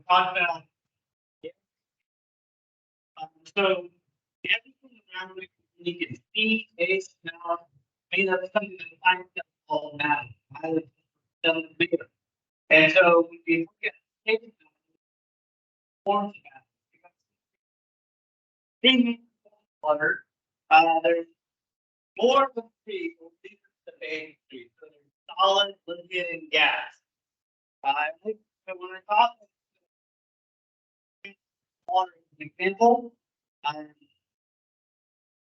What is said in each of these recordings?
talk about. So everything around it, you can see, taste, smell, made up something that I call matter. Matter doesn't matter. And so when we look at taste, forms of matter, being water, there's more than three, or these are the main three. So there's solid, liquid, and gas. I think that when I talk about water as an example, um,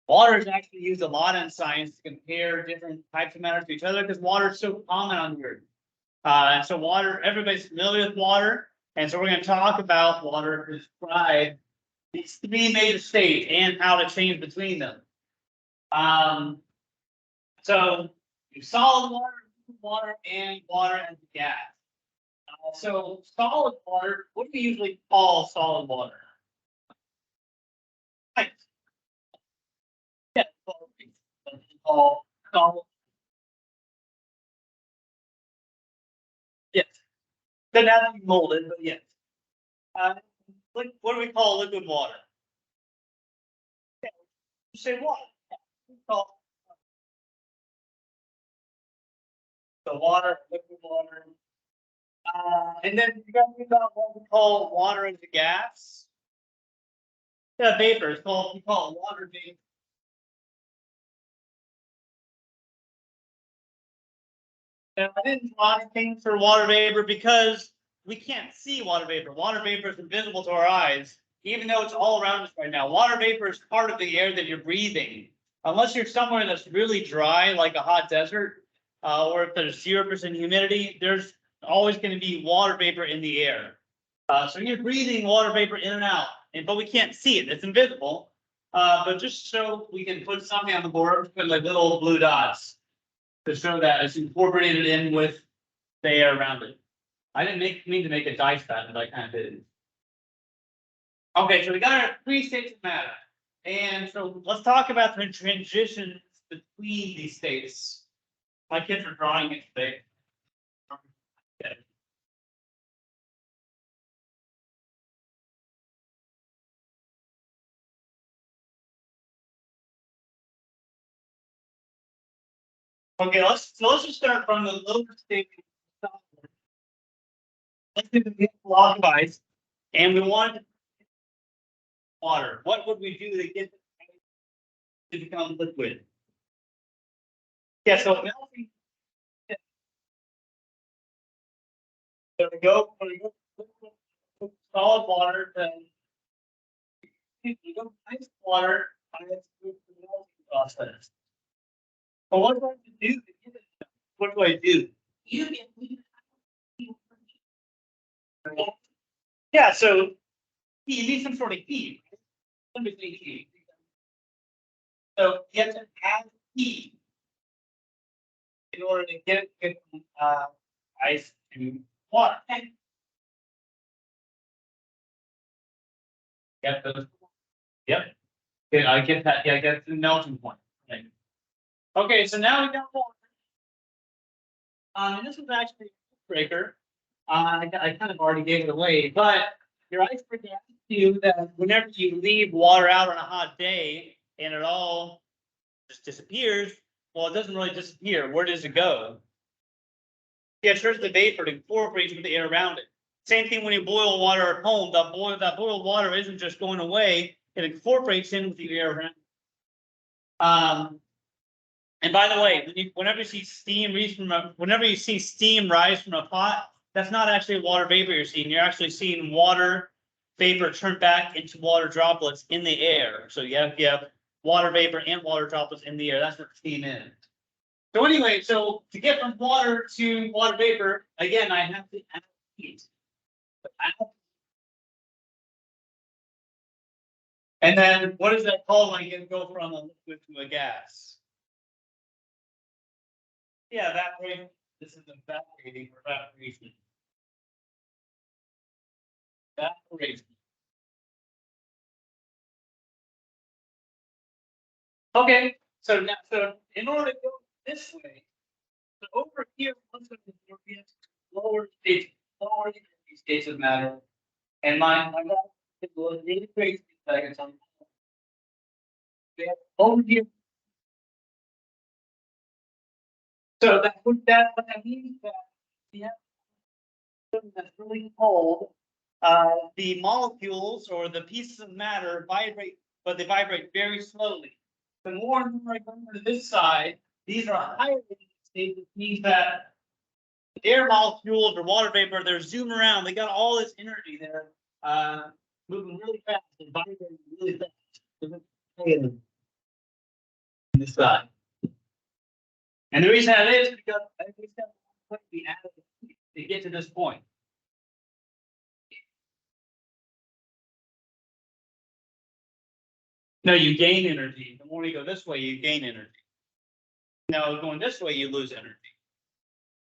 water is actually used a lot in science to compare different types of matter to each other because water is so common on the earth. And so water, everybody's familiar with water. And so we're going to talk about water to describe these three major states and how to change between them. So solid water, liquid water, and water as a gas. So solid water, what do we usually call solid water? Right. Yeah, call solid. Yes. Doesn't have to be molded, but yes. What do we call liquid water? Yeah, you say what? Yeah, we call the water, liquid water. And then you got to think about what we call water as a gas. Yeah, vapor. It's called, we call it water vapor. Now, I didn't draw anything for water vapor because we can't see water vapor. Water vapor is invisible to our eyes, even though it's all around us right now. Water vapor is part of the air that you're breathing. Unless you're somewhere that's really dry, like a hot desert, or if there's 0% humidity, there's always going to be water vapor in the air. So you're breathing water vapor in and out, but we can't see it. It's invisible. But just so we can put something on the board, put like little blue dots to show that it's incorporated in with the air around it. I didn't mean to make a dice that, but I kind of did. Okay, so we got our three states of matter. And so let's talk about the transitions between these states. My kids are drawing it today. Okay, let's just start from the lower state. Let's do the block device, and we want water. What would we do to get it to become liquid? Yeah, so melting. So we go solid water to you go ice water, and it's the melting process. But what do I have to do to get it? What do I do? You get yeah, so you need some sort of heat. Heat. So you have to add heat in order to get ice to water. Get those. Yep. Okay, I get that. Yeah, I get the melting point. Right. Okay, so now we got water. And this is actually a breaker. I kind of already gave it away, but your icebreaker asks you that whenever you leave water out on a hot day and it all just disappears, well, it doesn't really disappear. Where does it go? Yeah, it turns the vapor to incorporates with the air around it. Same thing when you boil water at home. That boiled water isn't just going away; it incorporates in with the air around. And by the way, whenever you see steam rise from a pot, that's not actually water vapor you're seeing. You're actually seeing water vapor turn back into water droplets in the air. So you have water vapor and water droplets in the air. That's what steam is. So anyway, so to get from water to water vapor, again, I have to add heat. And then what is that called when you go from a liquid to a gas? Yeah, evaporation. This is evaporating or evaporation. Evaporation. Okay, so now, so in order to go this way, so over here, once we get lower states of matter, And my dad was really crazy. Like it's on. Over here. So what that means is that we have something that's really cold. The molecules or the pieces of matter vibrate, but they vibrate very slowly. The more and more I go to this side, these are higher states, which means that air molecules or water vapor, they're zooming around. They got all this energy there, moving really fast and vibrating really fast. On this side. And the reason that is because we have to be added to get to this point. No, you gain energy. The more you go this way, you gain energy. Now, going this way, you lose energy.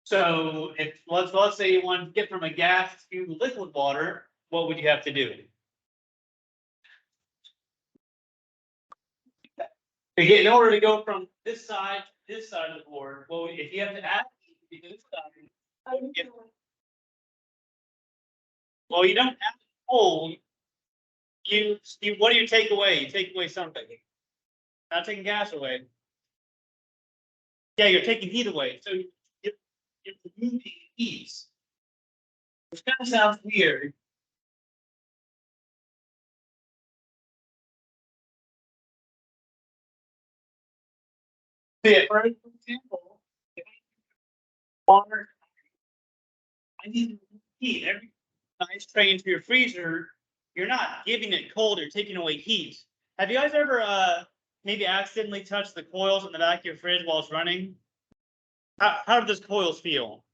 So, if let's say you want to get from a gas to liquid water, what would you have to do? In order to go from this side to this side of the board, well, if you have to add to this side, well, you don't have to hold. You what do you take away? You take away something. Not taking gas away. Yeah, you're taking heat away. So you're removing heat. Which kind of sounds weird. Yeah, for example, water, I need heat. Every ice tray into your freezer, you're not giving it cold, you're taking away heat. Have you guys ever maybe accidentally touched the coils in the back of your fridge while it's running? How do those coils feel?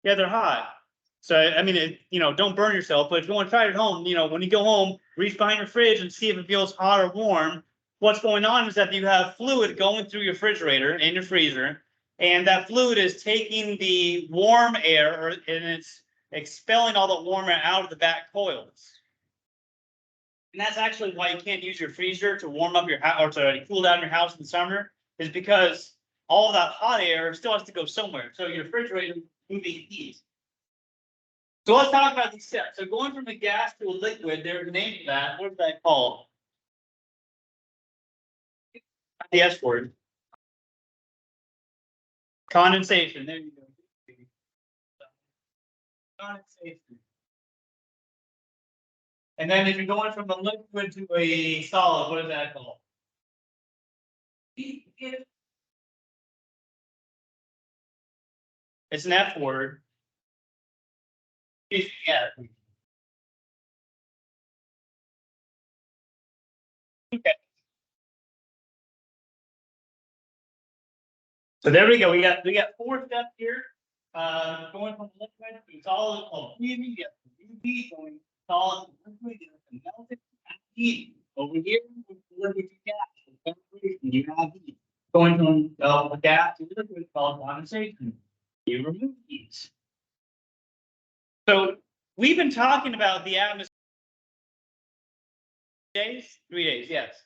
Yeah, they're hot. So I mean, don't burn yourself. But if you want to try it at home, when you go home, reach behind your fridge and see if it feels hot or warm. What's going on is that you have fluid going through your refrigerator and your freezer, and that fluid is taking the warm air, and it's expelling all the warm air out of the back coils. And that's actually why you can't use your freezer to warm up your house or to cool down your house in the summer, is because all of that hot air still has to go somewhere. So your refrigerator is moving heat. So let's talk about these steps. So going from a gas to a liquid, there's a name for that. What's that called? The S word. Condensation. There you go. Condensation. And then if you're going from a liquid to a solid, what is that called? It's an F word. Yeah. Okay. So there we go. We got 4 steps here. Going from liquid to solid called freezing. You have UV going solid to liquid. You have to melt it at heat. Over here, with liquid to gas, you have heat. Going from gas to liquid called condensation. You remove heat. So we've been talking about the atmosphere. 3 days, yes.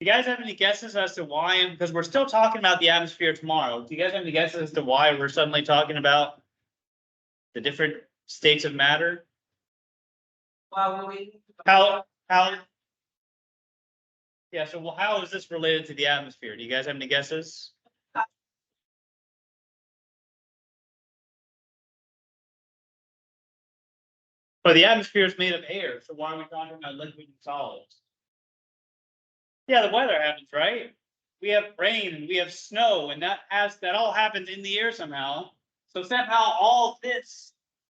Do you guys have any guesses as to why? Because we're still talking about the atmosphere tomorrow. Do you guys have any guesses as to why we're suddenly talking about the different states of matter? How? Yeah. So, how is this related to the atmosphere? Do you guys have any guesses? Well, the atmosphere is made of air. So why are we talking about liquid and solids? Yeah, the weather happens, right? We have rain and we have snow, and that all happens in the air somehow. So somehow all this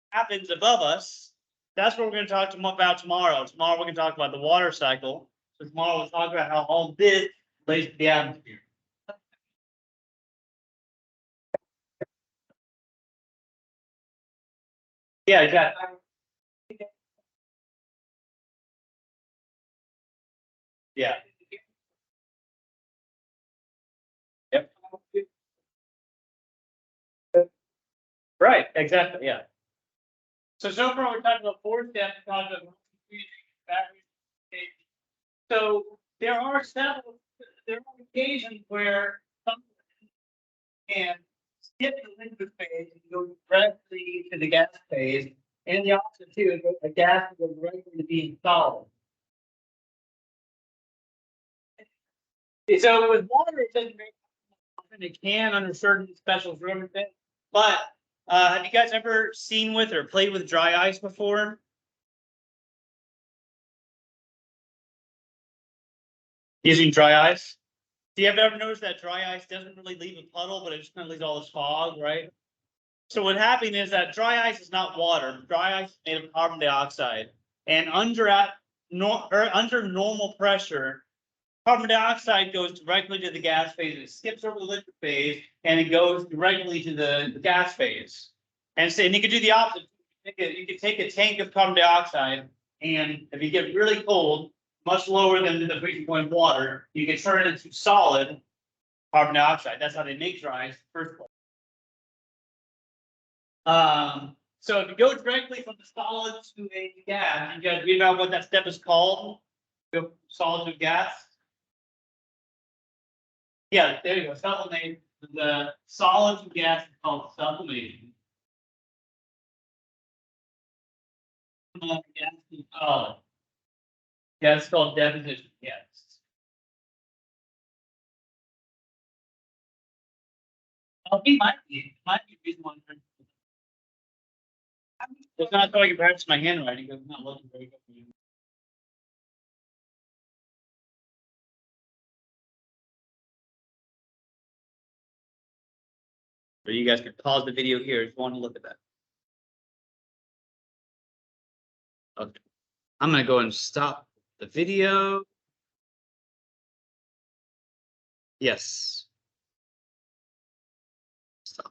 happens above us. That's what we're going to talk about tomorrow. Tomorrow we're going to talk about the water cycle. So tomorrow we'll talk about how all this relates to the atmosphere. Yeah, exactly. Yeah. Yep. Right. Exactly. Yeah. So far we're talking about 4 steps. We're talking about batteries. So there are occasions where something can skip the liquid phase and go directly to the gas phase, and the opposite too, the gas will go directly to being solid. So with water, it doesn't make often it can under certain special circumstances. But have you guys ever seen with or played with dry ice before? Using dry ice? Do you have ever noticed that dry ice doesn't really leave a puddle, but it just kind of leaves all this fog, right? So what happened is that dry ice is not water. Dry ice is made of carbon dioxide, and under normal pressure, carbon dioxide goes directly to the gas phase. It skips over the liquid phase, and it goes directly to the gas phase. And so, and you could do the opposite. You could take a tank of carbon dioxide, and if you get really cold, much lower than the freezing point of water, you can turn it into solid carbon dioxide. That's how they make dry ice in the first place. So if you go directly from the solid to a gas, you guys read about what that step is called? Go solid to gas. Yeah, there you go. Sublimate. The solid to gas is called sublimation. Gas to solid. Yeah, it's called deposition. Yes. It might be. It might be reason why. It's not showing perhaps my handwriting because it's not looking very good for you. Or you guys can pause the video here if you want to look at that. Okay. I'm gonna go and stop the video. Yes.